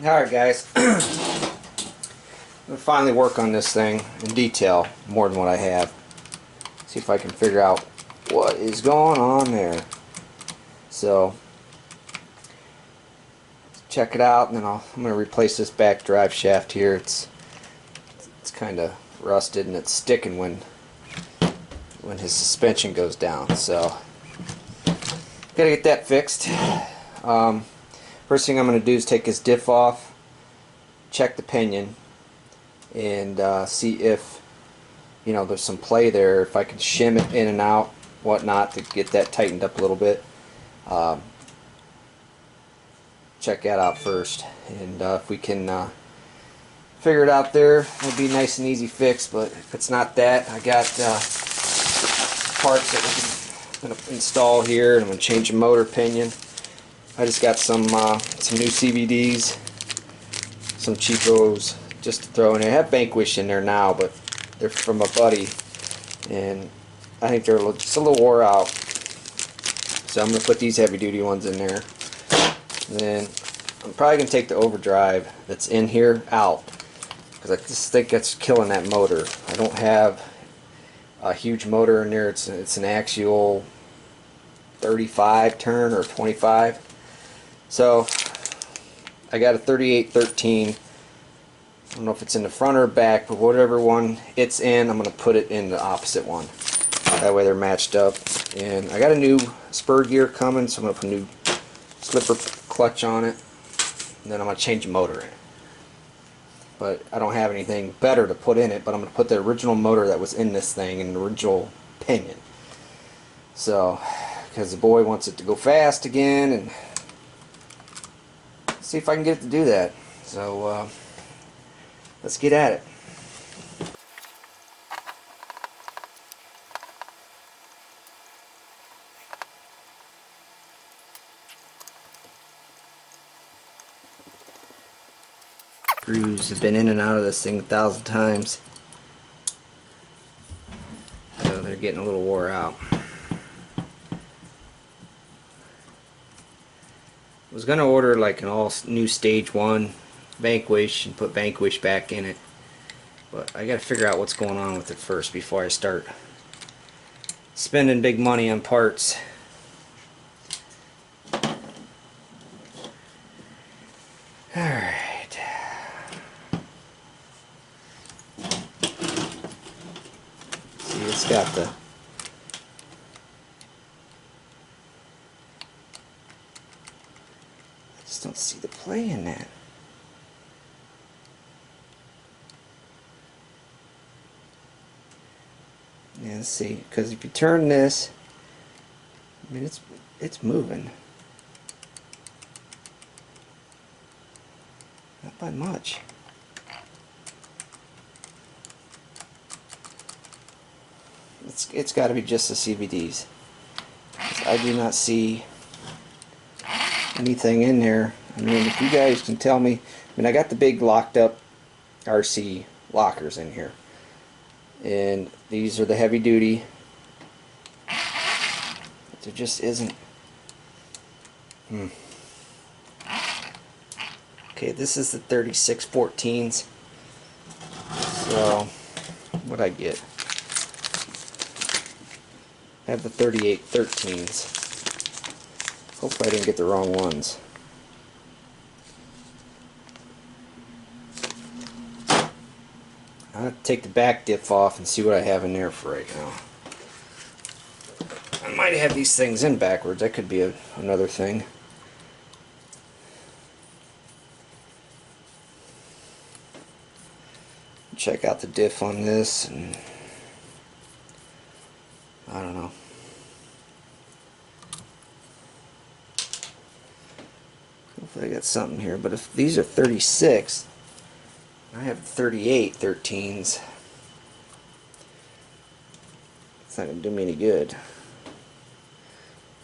Alright guys, I'm going to finally work on this thing in detail more than what I have. See if I can figure out what is going on there. So, check it out, and then I'm going to replace this back drive shaft here. It's kind of rusted and it's sticking when his suspension goes down. So, gotta get that fixed. First thing I'm going to do is take his diff off, check the pinion, and see if there's some play there, if I can shim it in and out, whatnot, to get that tightened up a little bit. Check that out first, and if we can figure it out there, it'll be a nice and easy fix. But if it's not that, I got parts that I'm going to install here, and I'm going to change the motor pinion. I just got some new CVDs, some cheapos, just to throw in there. I have Vanquish in there now, but they're from a buddy, and I think they're just a little wore out. So I'm going to put these heavy duty ones in there. And then I'm probably going to take the overdrive that's in here out, because I just think that's killing that motor. I don't have a huge motor in there. It's an Axial 35 turn or 25. So I got a 3813. I don't know if it's in the front or back, but whatever one it's in, I'm going to put it in the opposite one. That way they're matched up. And I got a new spur gear coming, so I'm going to put a new slipper clutch on it. And then I'm going to change the motor in it. But I don't have anything better to put in it, but I'm going to put the original motor that was in this thing in the original pinion. So, because the boy wants it to go fast again, and see if I can get it to do that. So let's get at it. Screws have been in and out of this thing 1,000 times, so they're getting a little wore out. I was going to order like an all new stage 1 Vanquish and put Vanquish back in it, but I got to figure out what's going on with it first before I start spending big money on parts. Alright. See, it's got the don't see the play in that. Yeah, let's see, because if you turn this, I mean it's moving. Not by much. It's got to be just the CVDs. I do not see anything in there. I mean, if you guys can tell me, I mean, I got the big locked up RC lockers in here, and these are the heavy duty. There just isn't. Okay, this is the 3614s. So, what'd I get? I have the 3813s. Hopefully I didn't get the wrong ones. I'll take the back diff off and see what I have in there for right now. I might have these things in backwards. That could be another thing. Check out the diff on this, and I don't know. Hopefully I got something here, but if these are 36, I have 38 13s. It's not going to do me any good.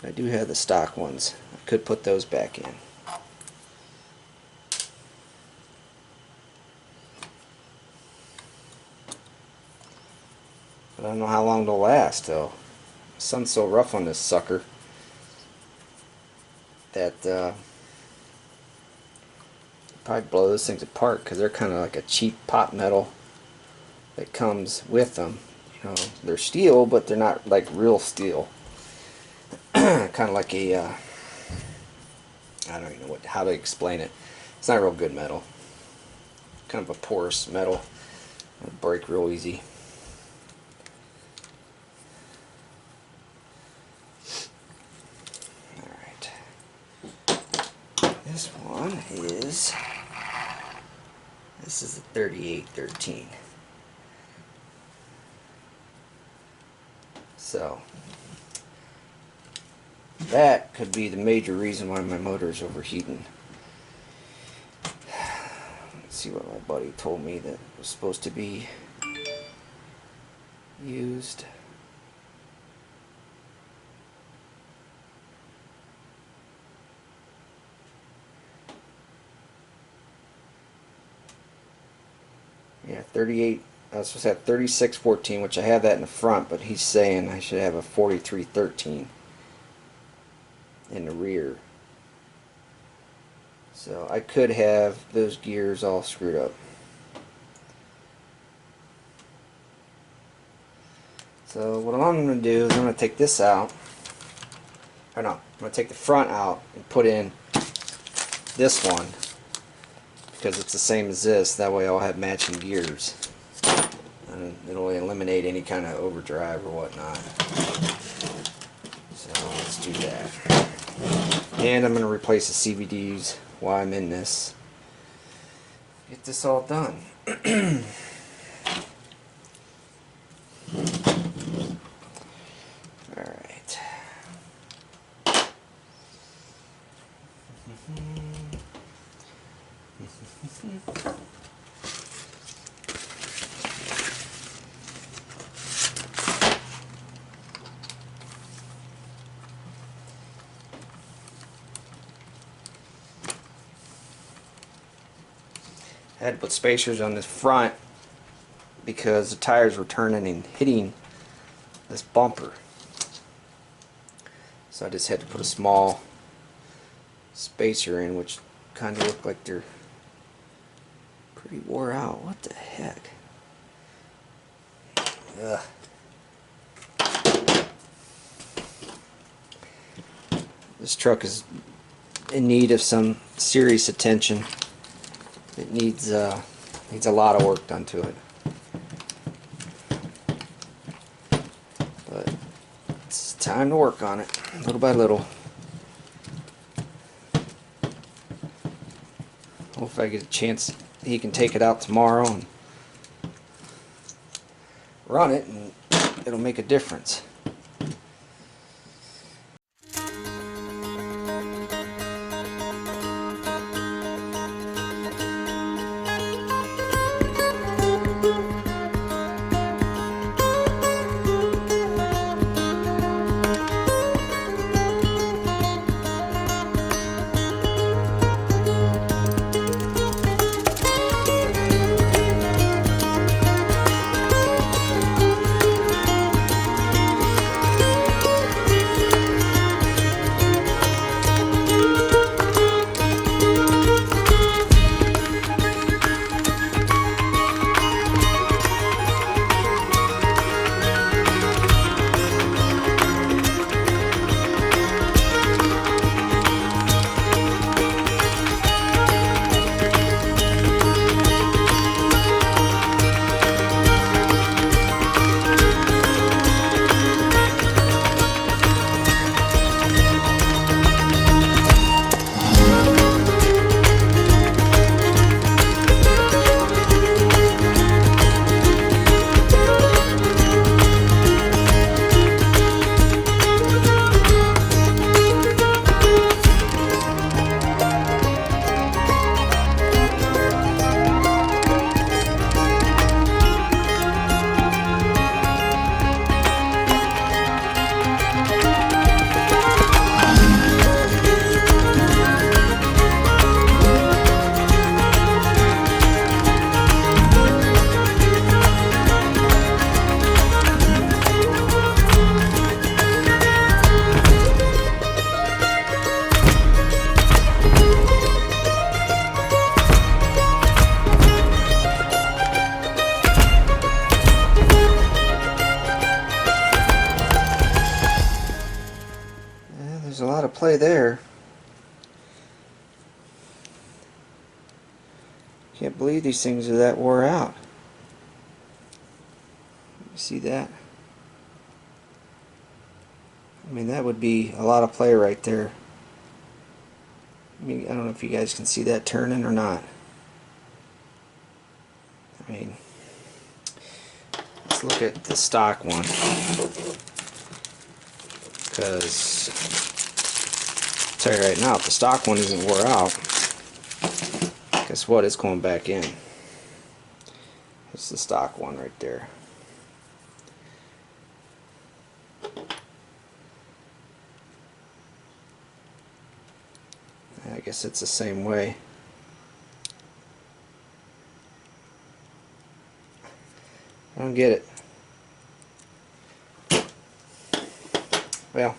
I do have the stock ones. I could put those back in. But I don't know how long they'll last though. The sun's so rough on this sucker that probably blow those things apart because they're kind of like a cheap pot metal that comes with them. You know, they're steel, but they're not like real steel. Kind of like a I don't even know how to explain it. It's not real good metal. Kind of a porous metal. It'll break real easy. Alright. This one is... This is a 3813. So... that could be the major reason why my motor is overheating. Let's see what my buddy told me that was supposed to be used. Yeah, 38. I was supposed to have 3614, which I have that in the front, but he's saying I should have a 4313 in the rear. So I could have those gears all screwed up. So what I'm going to do is I'm going to take this out. Or no, I'm going to take the front out and put in this one because it's the same as this. That way I'll have matching gears. And it'll eliminate any kind of overdrive or whatnot. So let's do that. And I'm going to replace the CVDs while I'm in this. Get this all done. Alright. I had to put spacers on this front because the tires were turning and hitting this bumper. So I just had to put a small spacer in, which kind of look like they're pretty wore out. What the heck? Ugh. This truck is in need of some serious attention. It needs a lot of work done to it. But it's time to work on it, little by little. Hope if I get a chance, he can take it out tomorrow and run it, and it'll make a difference. there. Can't believe these things are that wore out. You see that? I mean, that would be a lot of play right there. I mean, I don't know if you guys can see that turning or not. I mean, let's look at the stock one, because I'll tell you right now, if the stock one isn't wore out, guess what? It's going back in. It's the stock one right there. I guess it's the same way. I don't get it. Well,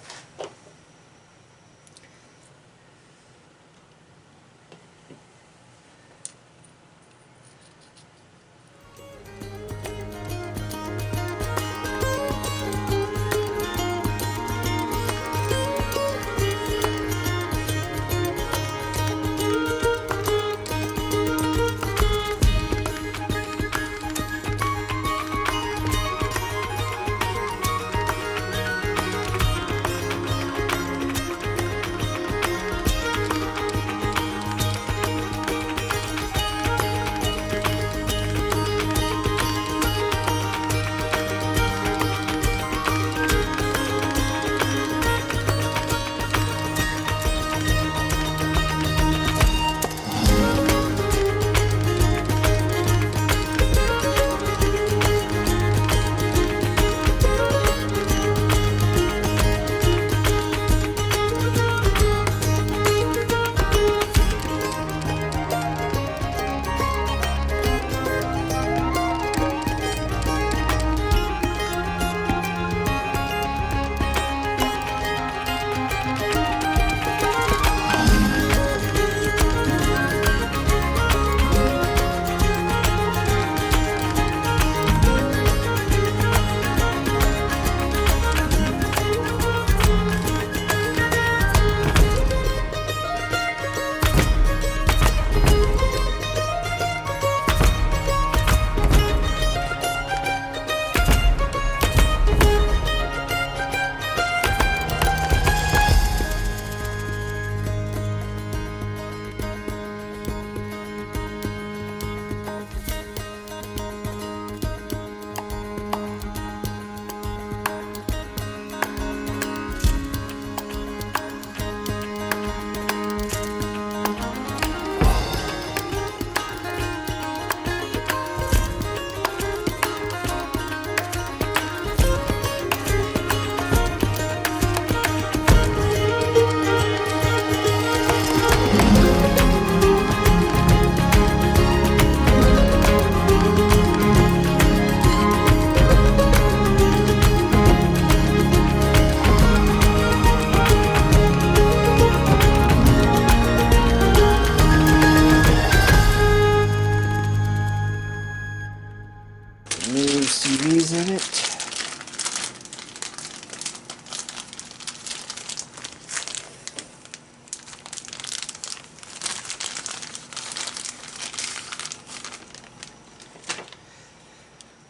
new CDs in it.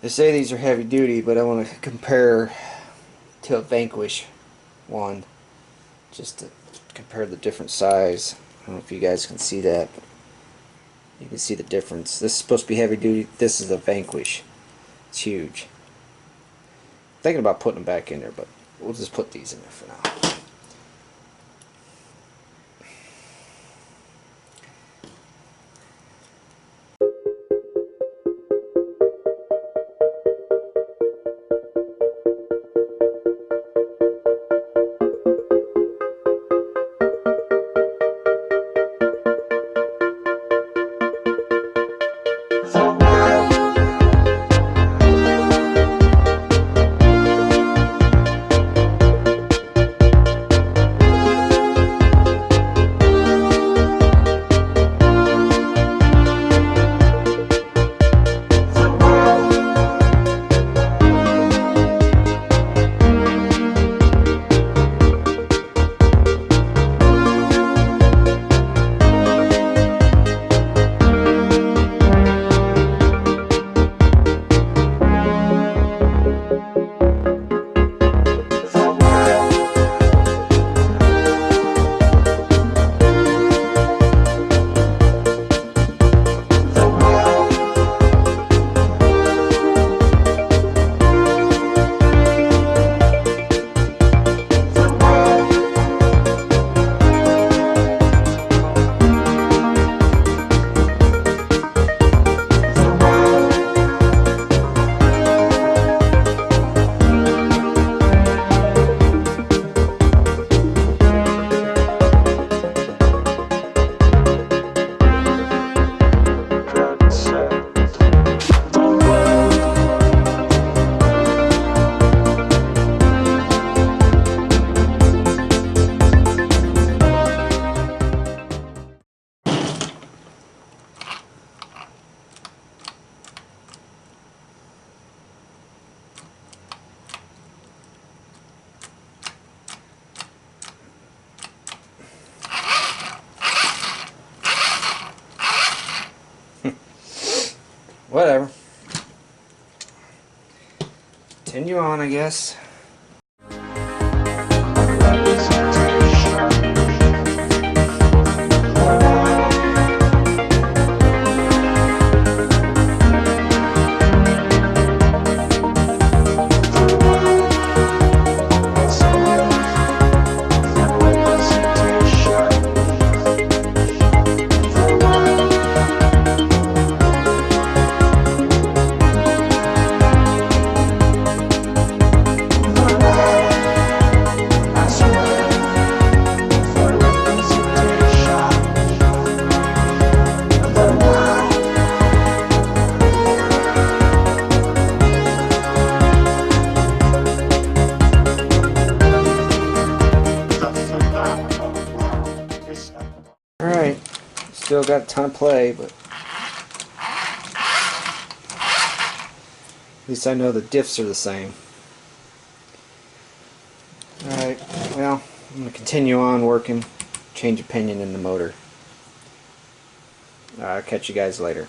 They say these are heavy duty, but I want to compare to a Vanquish one, just to compare the different size. I don't know if you guys can see that. You can see the difference. This is supposed to be heavy duty. This is a Vanquish. It's huge. Thinking about putting them back in there, but we'll just put these in there for now. continue on, I guess. Alright, still got a ton of play, but at least I know the diffs are the same. Alright, well, I'm going to continue on working, change opinion in the motor. I'll catch you guys later.